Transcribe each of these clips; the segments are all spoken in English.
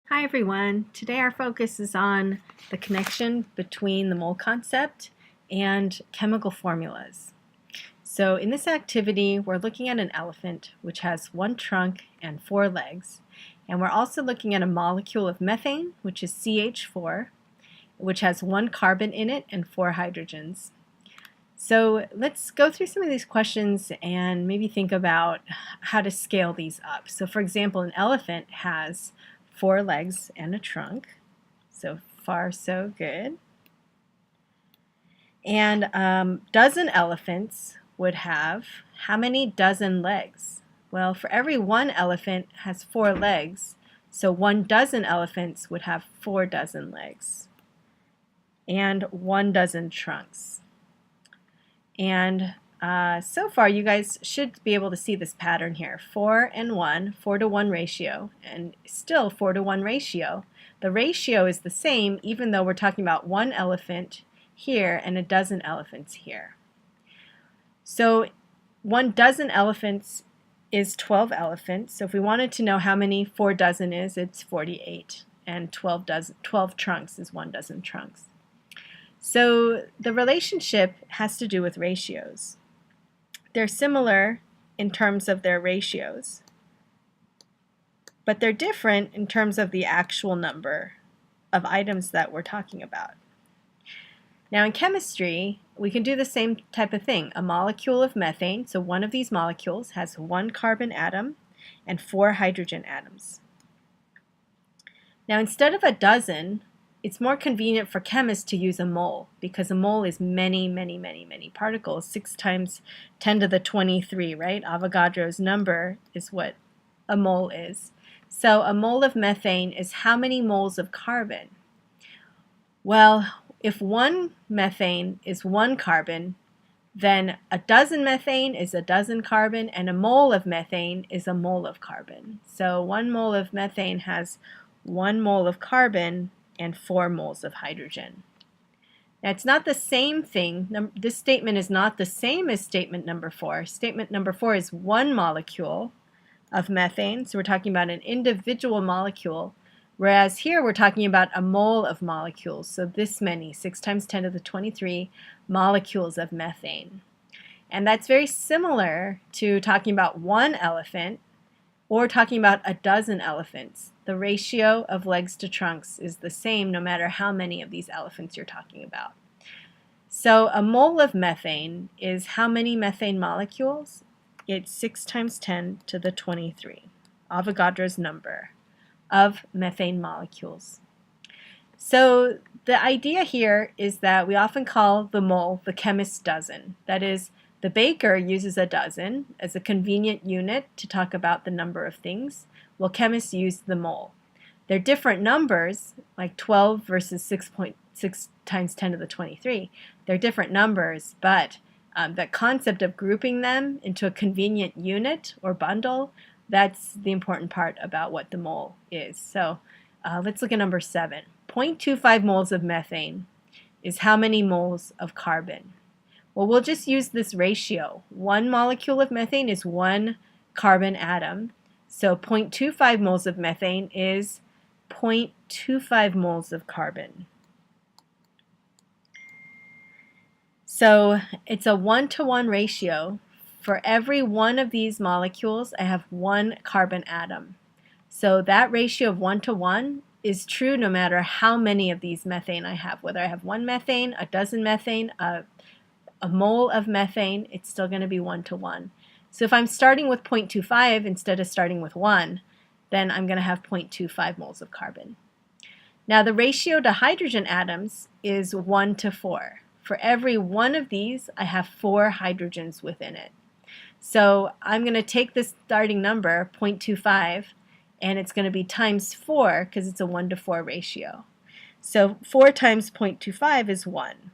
Hi everyone. Today our focus is on the connection between the mole concept and chemical formulas. So in this activity we're looking at an elephant which has one trunk and four legs, and we're also looking at a molecule of methane, which is CH4, which has one carbon in it and four hydrogens. So let's go through some of these questions and maybe think about how to scale these up. So for example, an elephant has four legs and a trunk. So far, so good. And dozen elephants would have how many dozen legs? Well, for every one elephant has four legs, so 1 dozen elephants would have 4 dozen legs and 1 dozen trunks. And so far you guys should be able to see this pattern here. 4 and 1, 4-to-1 ratio, and still 4-to-1 ratio. The ratio is the same even though we're talking about one elephant here and a dozen elephants here. So 1 dozen elephants is 12 elephants. So if we wanted to know how many 4 dozen is, it's 48. And 12 trunks is 1 dozen trunks. So the relationship has to do with ratios. They're similar in terms of their ratios, but they're different in terms of the actual number of items that we're talking about. Now in chemistry, we can do the same type of thing. A molecule of methane, so one of these molecules has one carbon atom and 4 hydrogen atoms. Now instead of a dozen, it's more convenient for chemists to use a mole, because a mole is many particles, 6 times 10 to the 23, right? Avogadro's number is what a mole is. So a mole of methane is how many moles of carbon? Well, if one methane is 1 carbon, then a dozen methane is a dozen carbon, and a mole of methane is a mole of carbon. So 1 mole of methane has 1 mole of carbon and 4 moles of hydrogen. Now it's not the same thing. This statement is not the same as statement number 4. Statement number 4 is one molecule of methane, so we're talking about an individual molecule, whereas here we're talking about a mole of molecules, so this many, 6 times 10 to the 23 molecules of methane. And that's very similar to talking about one elephant or talking about a dozen elephants. The ratio of legs to trunks is the same no matter how many of these elephants you're talking about. So a mole of methane is how many methane molecules? It's 6 times 10 to the 23, Avogadro's number of methane molecules. So the idea here is that we often call the mole the chemist's dozen. That is, the baker uses a dozen as a convenient unit to talk about the number of things, while chemists use the mole. They're different numbers, like 12 versus 6.6 times 10 to the 23. They're different numbers, but the concept of grouping them into a convenient unit or bundle, that's the important part about what the mole is. So let's look at number 7. 0.25 moles of methane is how many moles of carbon? Well, we'll just use this ratio. 1 molecule of methane is 1 carbon atom. So 0.25 moles of methane is 0.25 moles of carbon. So it's a 1-to-1 ratio. For every one of these molecules, I have 1 carbon atom. So that ratio of 1-to-1 is true no matter how many of these methane I have. Whether I have 1 methane, a dozen methane, a mole of methane, it's still going to be 1-to-1. So if I'm starting with 0.25 instead of starting with 1, then I'm going to have 0.25 moles of carbon. Now the ratio to hydrogen atoms is 1-to-4. For every one of these, I have 4 hydrogens within it. So I'm going to take this starting number, 0.25, and it's going to be times 4 because it's a 1-to-4 ratio. So 4 times 0.25 is 1.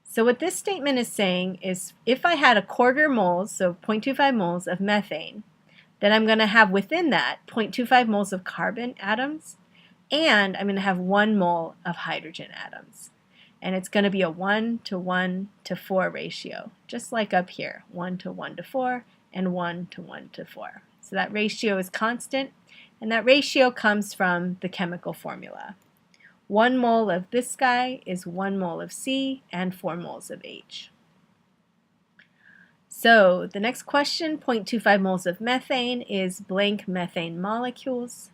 So what this statement is saying is if I had 1/4 moles, so 0.25 moles of methane, then I'm going to have within that 0.25 moles of carbon atoms, and I'm going to have 1 mole of hydrogen atoms. And it's going to be a 1-to-1-to-4 ratio, just like up here, 1-to-1-to-4 and 1-to-1-to-4. So that ratio is constant, And that ratio comes from the chemical formula. 1 mole of this guy is 1 mole of C and 4 moles of H. So the next question, 0.25 moles of methane is blank methane molecules.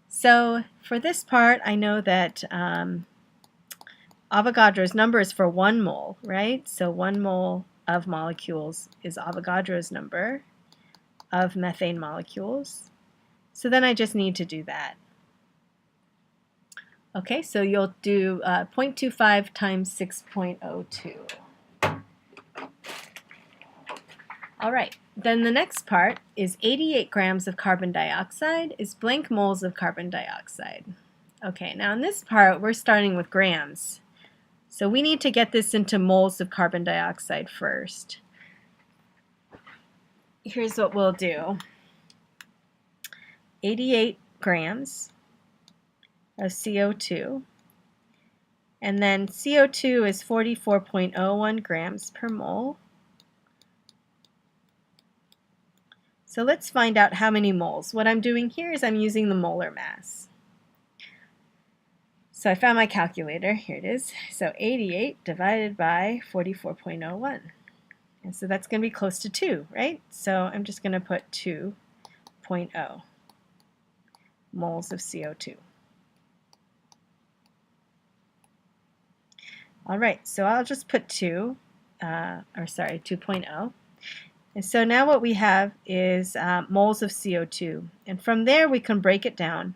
So for this part, I know that Avogadro's number is for 1 mole, right? So 1 mole of molecules is Avogadro's number of methane molecules. So then I just need to do that. Okay, so you'll do 0.25 times 6.02. All right, then the next part is 88 grams of carbon dioxide is blank moles of carbon dioxide. Okay, now in this part, we're starting with grams. So we need to get this into moles of carbon dioxide first. Here's what we'll do. 88 grams of CO2. And then CO2 is 44.01 grams per mole. So let's find out how many moles. What I'm doing here is I'm using the molar mass. So I found my calculator. Here it is. So 88 divided by 44.01. And so that's going to be close to 2, right? So I'm just going to put 2.0 moles of CO2. All right, so I'll just put 2.0. And so now what we have is moles of CO2. And from there we can break it down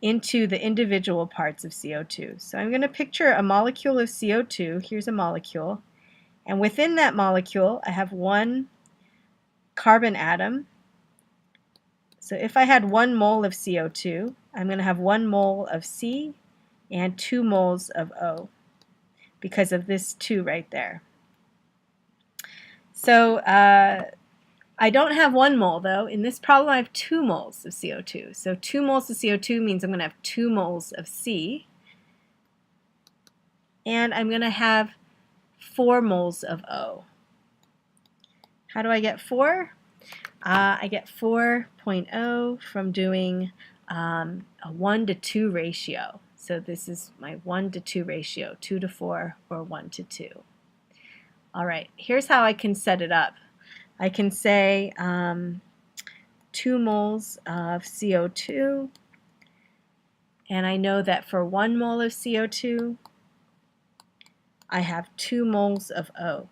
into the individual parts of CO2. So I'm going to picture a molecule of CO2. Here's a molecule. And within that molecule I have 1 carbon atom. So if I had 1 mole of CO2, I'm going to have 1 mole of C and 2 moles of O because of this 2 right there. So I don't have 1 mole though. In this problem I have 2 moles of CO2. So 2 moles of CO2 means I'm going to have 2 moles of C. And I'm going to have 4 moles of O. How do I get 4? I get 4.0 from doing a 1 to 2 ratio. So this is my 1 to 2 ratio, 2 to 4 or 1 to 2. All right, here's how I can set it up. I can say 2 moles of CO2, and I know that for 1 mole of CO2, I have 2 moles of O.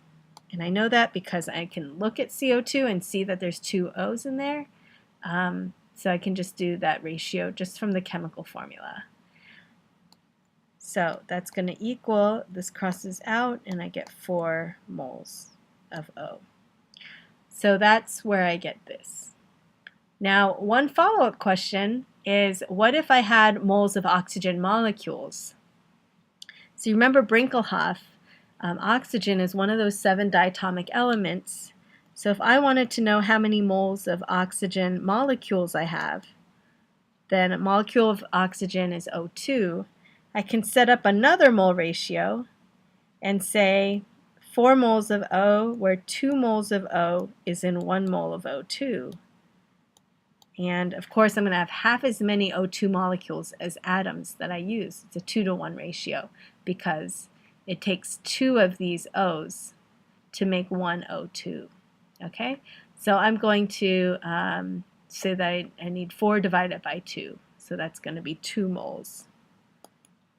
And I know that because I can look at CO2 and see that there's 2 O's in there. So I can just do that ratio just from the chemical formula. So that's going to equal, this crosses out, and I get 4 moles of O. So that's where I get this. Now, one follow-up question is, what if I had moles of oxygen molecules? So you remember Brinkelhoff, oxygen is one of those 7 diatomic elements. So if I wanted to know how many moles of oxygen molecules I have, then a molecule of oxygen is O2. I can set up another mole ratio and say 4 moles of O, where 2 moles of O is in 1 mole of O2. And of course I'm going to have half as many O2 molecules as atoms that I use. It's a 2 to 1 ratio because it takes 2 of these O's to make 1 O2. Okay, so I'm going to say that I need 4 divided by 2. So that's going to be 2 moles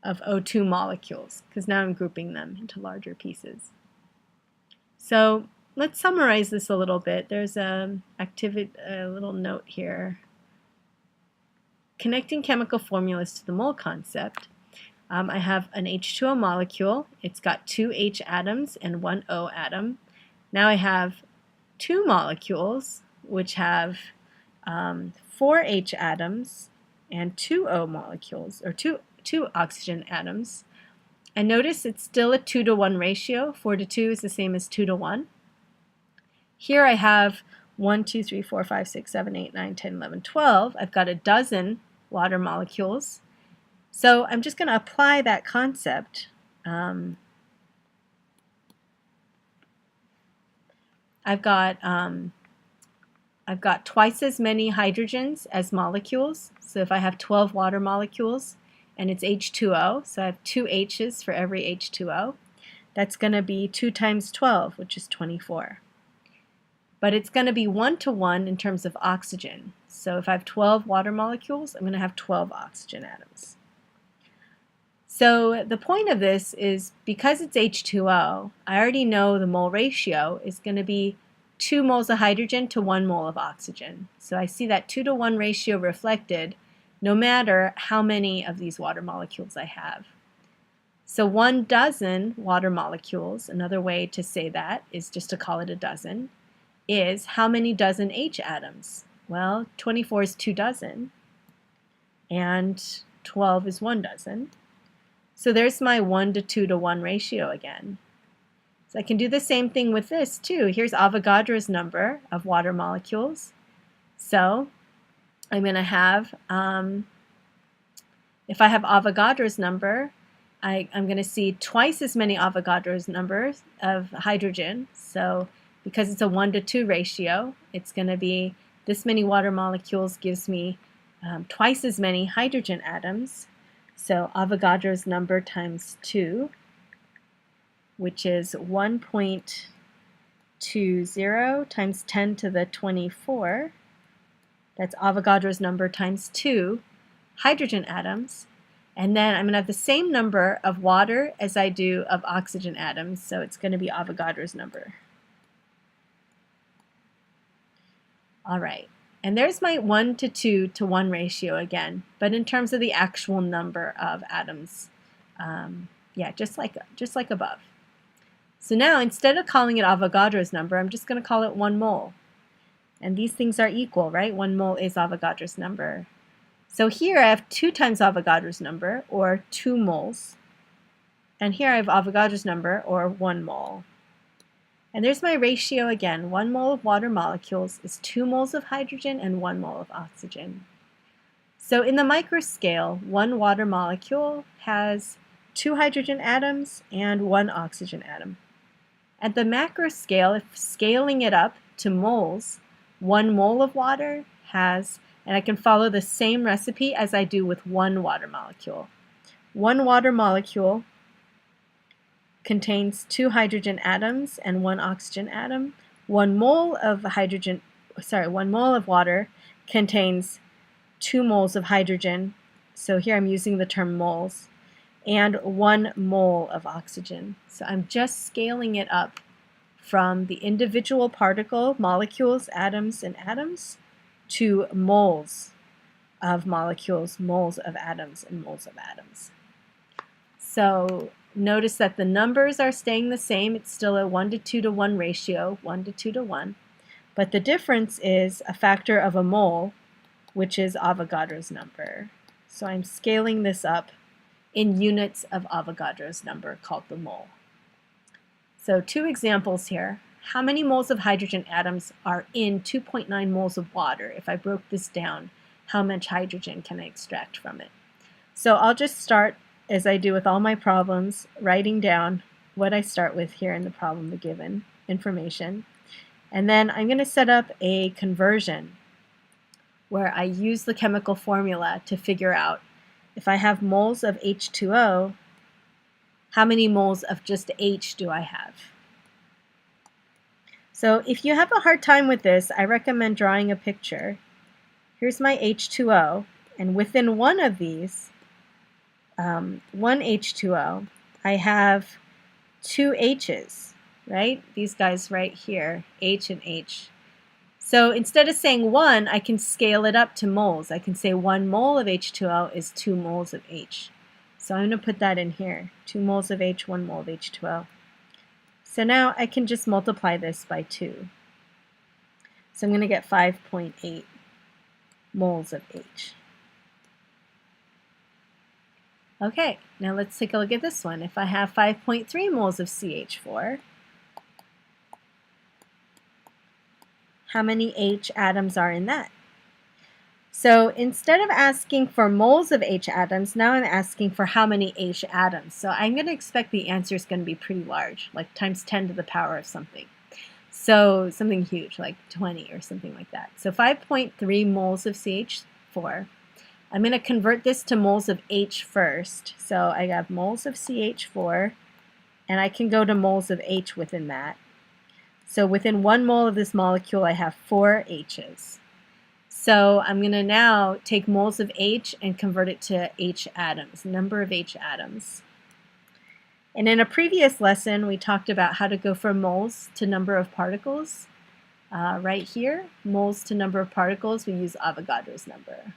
of O2 molecules, because now I'm grouping them into larger pieces. So let's summarize this a little bit. There's a little note here. Connecting chemical formulas to the mole concept. I have an H2O molecule. It's got 2 H atoms and 1 O atom. Now I have 2 molecules which have 4 H atoms and 2 O molecules, or two oxygen atoms. And notice it's still a 2 to 1 ratio. 4 to 2 is the same as 2 to 1. Here I have 1, 2, 3, 4, 5, 6, 7, 8, 9, 10, 11, 12. I've got a dozen water molecules. So I'm just going to apply that concept. I've got I've got twice as many hydrogens as molecules. So if I have 12 water molecules and it's H2O, so I have 2 H's for every H2O, that's going to be 2 times 12, which is 24. But it's going to be 1-to-1 in terms of oxygen. So if I have 12 water molecules, I'm going to have 12 oxygen atoms. So the point of this is because it's H2O, I already know the mole ratio is going to be 2 moles of hydrogen to 1 mole of oxygen. So I see that 2-to-1 ratio reflected no matter how many of these water molecules I have. So 1 dozen water molecules, another way to say that is just to call it a dozen, is how many dozen H atoms? Well, 24 is 2 dozen, and 12 is 1 dozen. So there's my 1 to 2-to-1 ratio again. So I can do the same thing with this too. Here's Avogadro's number of water molecules. So I'm going to have, if I have Avogadro's number, I'm going to see twice as many Avogadro's numbers of hydrogen. So because it's a 1-to-2 ratio, it's going to be this many water molecules gives me twice as many hydrogen atoms. So Avogadro's number times 2, which is 1.20 times 10 to the 24. That's Avogadro's number times 2 hydrogen atoms. And then I'm going to have the same number of water as I do of oxygen atoms, so it's going to be Avogadro's number. All right, and there's my 1-to-2-to-1 ratio again, but in terms of the actual number of atoms, yeah, just like above. So now instead of calling it Avogadro's number, I'm just going to call it 1 mole. And these things are equal, right? 1 mole is Avogadro's number. So here I have 2 times Avogadro's number, or 2 moles. And here I have Avogadro's number, or 1 mole. And there's my ratio again. 1 mole of water molecules is 2 moles of hydrogen and 1 mole of oxygen. So in the microscale, 1 water molecule has 2 hydrogen atoms and 1 oxygen atom. At the macro scale, if scaling it up to moles, 1 mole of water has, and I can follow the same recipe as I do with 1 water molecule. 1 water molecule contains 2 hydrogen atoms and 1 oxygen atom. 1 mole of water contains 2 moles of hydrogen. So here I'm using the term moles. And 1 mole of oxygen. So I'm just scaling it up from the individual particle, molecules, atoms, and atoms to moles of molecules, moles of atoms, and moles of atoms. So notice that the numbers are staying the same. It's still a 1-to-2-to-1 ratio, 1-to-2-to-1. But the difference is a factor of a mole, which is Avogadro's number. So I'm scaling this up in units of Avogadro's number, called the mole. So 2 examples here. How many moles of hydrogen atoms are in 2.9 moles of water? If I broke this down, how much hydrogen can I extract from it? So I'll just start, as I do with all my problems, writing down what I start with here in the problem, the given information. And then I'm going to set up a conversion where I use the chemical formula to figure out if I have moles of H2O, how many moles of just H do I have? So if you have a hard time with this, I recommend drawing a picture. Here's my H2O, and within one of these, one H2O, I have 2 H's, right? These guys right here, H and H. So instead of saying 1, I can scale it up to moles. I can say 1 mole of H2O is 2 moles of H. So I'm going to put that in here, 2 moles of H, 1 mole of H2O. So now I can just multiply this by 2. So I'm going to get 5.8 moles of H. Okay, now let's take a look at this one. If I have 5.3 moles of CH4, how many H atoms are in that? So instead of asking for moles of H atoms, now I'm asking for how many H atoms. So I'm going to expect the answer is going to be pretty large, like times 10 to the power of something. So something huge, like 20 or something like that. So 5.3 moles of CH4. I'm going to convert this to moles of H first. So I have moles of CH4, and I can go to moles of H within that. So within 1 mole of this molecule, I have 4 H's. So I'm going to now take moles of H and convert it to H atoms, number of H atoms. And in a previous lesson, we talked about how to go from moles to number of particles. Right here, moles to number of particles, we use Avogadro's number.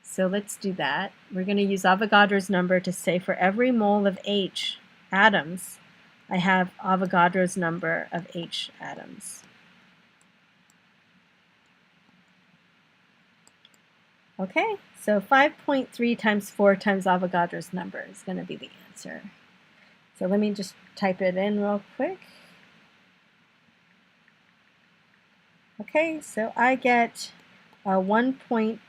So let's do that. We're going to use Avogadro's number to say for every mole of H atoms, I have Avogadro's number of H atoms. Okay, so 5.3 times 4 times Avogadro's number is going to be the answer. So let me just type it in real quick. Okay, so I get 1.2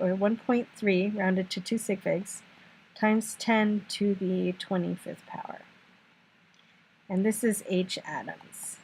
or 1.3 rounded to 2 sig figs times 10 to the 25th power. And this is H atoms.